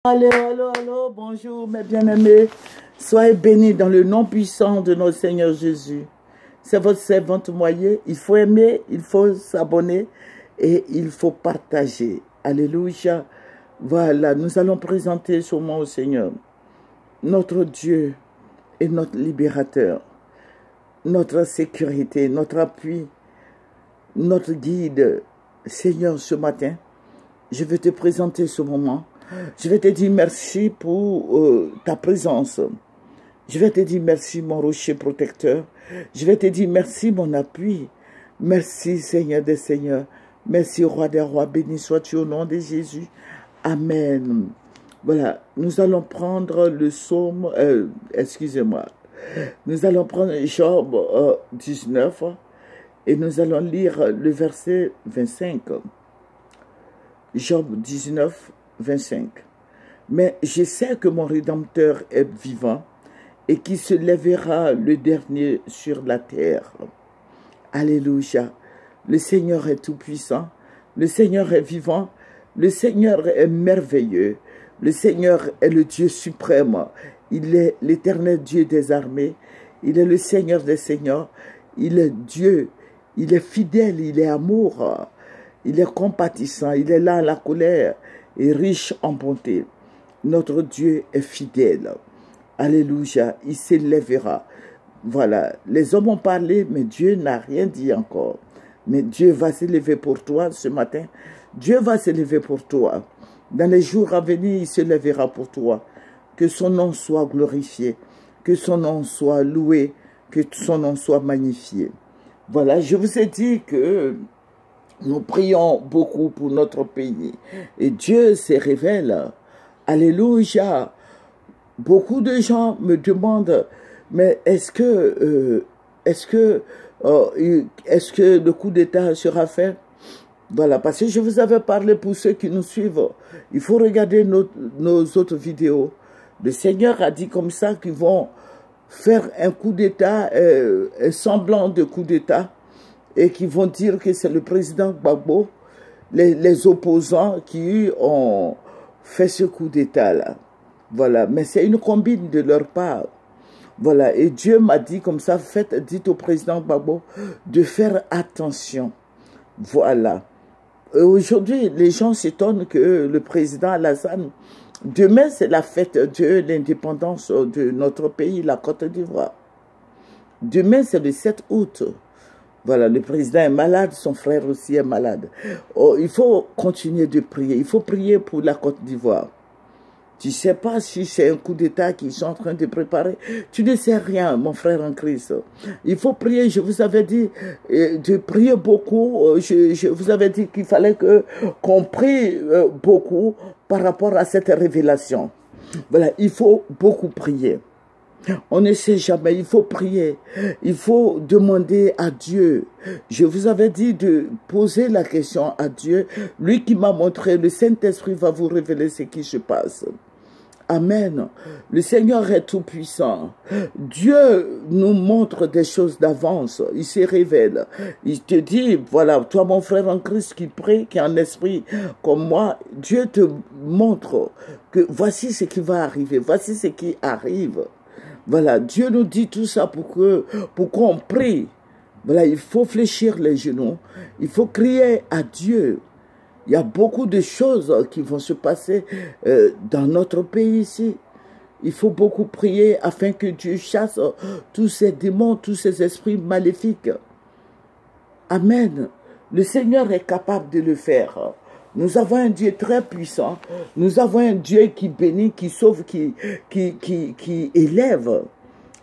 Allô, allô, allô, bonjour mes bien-aimés. Soyez bénis dans le nom puissant de notre Seigneur Jésus. C'est votre servante Moyer. Il faut aimer, il faut s'abonner et il faut partager. Alléluia. Voilà, nous allons présenter ce moment au Seigneur. Notre Dieu est notre libérateur, notre sécurité, notre appui, notre guide. Seigneur, ce matin, je vais te présenter ce moment. Je vais te dire merci pour ta présence. Je vais te dire merci, mon rocher protecteur. Je vais te dire merci, mon appui. Merci, Seigneur des Seigneurs. Merci, Roi des Rois. Béni sois-tu au nom de Jésus. Amen. Voilà, nous allons prendre le psaume, excusez-moi. Nous allons prendre Job 19 et nous allons lire le verset 25. Job 19, 25. Mais je sais que mon Rédempteur est vivant et qu'il se lèvera le dernier sur la terre. Alléluia. Le Seigneur est tout-puissant. Le Seigneur est vivant. Le Seigneur est merveilleux. Le Seigneur est le Dieu suprême. Il est l'éternel Dieu des armées. Il est le Seigneur des seigneurs. Il est Dieu. Il est fidèle. Il est amour. Il est compatissant. Il est là à la colère et riche en bonté. Notre Dieu est fidèle. Alléluia. Il s'élèvera. Voilà. Les hommes ont parlé, mais Dieu n'a rien dit encore. Mais Dieu va s'élever pour toi ce matin. Dieu va s'élever pour toi. Dans les jours à venir, il se lèvera pour toi. Que son nom soit glorifié. Que son nom soit loué. Que son nom soit magnifié. Voilà. Je vous ai dit que nous prions beaucoup pour notre pays. Et Dieu se révèle. Alléluia. Beaucoup de gens me demandent, mais est-ce que le coup d'État sera fait? Voilà, parce que je vous avais parlé pour ceux qui nous suivent. Il faut regarder nos autres vidéos. Le Seigneur a dit comme ça qu'ils vont faire un coup d'État, un semblant de coup d'État, et qui vont dire que c'est le président Gbagbo, les opposants qui ont fait ce coup d'État-là. Voilà, mais c'est une combine de leur part. Voilà, et Dieu m'a dit comme ça, dites au président Gbagbo de faire attention. Voilà. Aujourd'hui, les gens s'étonnent que le président Alassane, demain c'est la fête de l'indépendance de notre pays, la Côte d'Ivoire. Demain c'est le 7 août. Voilà, le président est malade, son frère aussi est malade. Oh, il faut continuer de prier. Il faut prier pour la Côte d'Ivoire. Tu ne sais pas si c'est un coup d'État qu'ils sont en train de préparer. Tu ne sais rien, mon frère en Christ. Il faut prier. Je vous avais dit de prier beaucoup. Je vous avais dit qu'il fallait qu'on prie beaucoup par rapport à cette révélation. Voilà, il faut beaucoup prier. On ne sait jamais, il faut prier, il faut demander à Dieu. Je vous avais dit de poser la question à Dieu. Lui qui m'a montré, le Saint-Esprit va vous révéler ce qui se passe. Amen. Le Seigneur est tout puissant. Dieu nous montre des choses d'avance. Il se révèle. Il te dit, voilà, toi mon frère en Christ qui prie, qui est en esprit comme moi, Dieu te montre que voici ce qui va arriver, voici ce qui arrive. Voilà, Dieu nous dit tout ça pour qu'on prie. Voilà, il faut fléchir les genoux. Il faut crier à Dieu. Il y a beaucoup de choses qui vont se passer dans notre pays ici. Il faut beaucoup prier afin que Dieu chasse tous ces démons, tous ces esprits maléfiques. Amen. Le Seigneur est capable de le faire. Nous avons un Dieu très puissant. Nous avons un Dieu qui bénit, qui sauve, qui élève.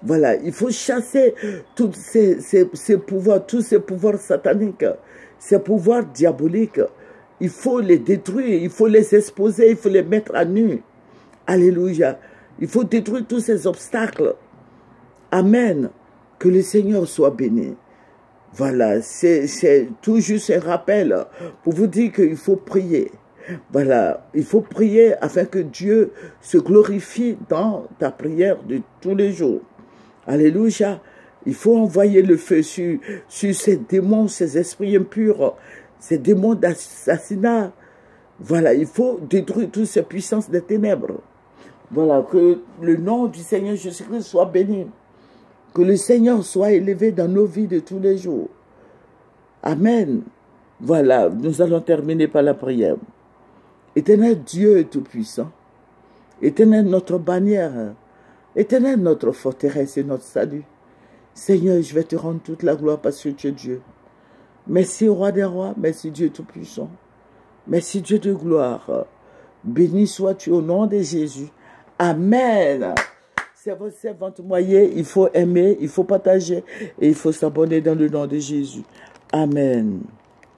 Voilà, il faut chasser tous ces pouvoirs sataniques, ces pouvoirs diaboliques. Il faut les détruire, il faut les exposer, il faut les mettre à nu. Alléluia. Il faut détruire tous ces obstacles. Amen. Que le Seigneur soit béni. Voilà, c'est tout juste un rappel pour vous dire qu'il faut prier. Voilà, il faut prier afin que Dieu se glorifie dans ta prière de tous les jours. Alléluia. Il faut envoyer le feu sur ces démons, ces esprits impurs, ces démons d'assassinat, Voilà, il faut détruire toutes ces puissances des ténèbres. Voilà, que le nom du Seigneur Jésus-Christ soit béni. Que le Seigneur soit élevé dans nos vies de tous les jours. Amen. Voilà, nous allons terminer par la prière. Éternel Dieu Tout-Puissant, Éternel notre bannière, Éternel notre forteresse et notre salut. Seigneur, je vais te rendre toute la gloire parce que tu es Dieu. Merci Roi des Rois, merci Dieu Tout-Puissant. Merci Dieu de gloire. Béni sois-tu au nom de Jésus. Amen. C'est votre servante moyenne, il faut aimer, il faut partager et il faut s'abonner dans le nom de Jésus. Amen.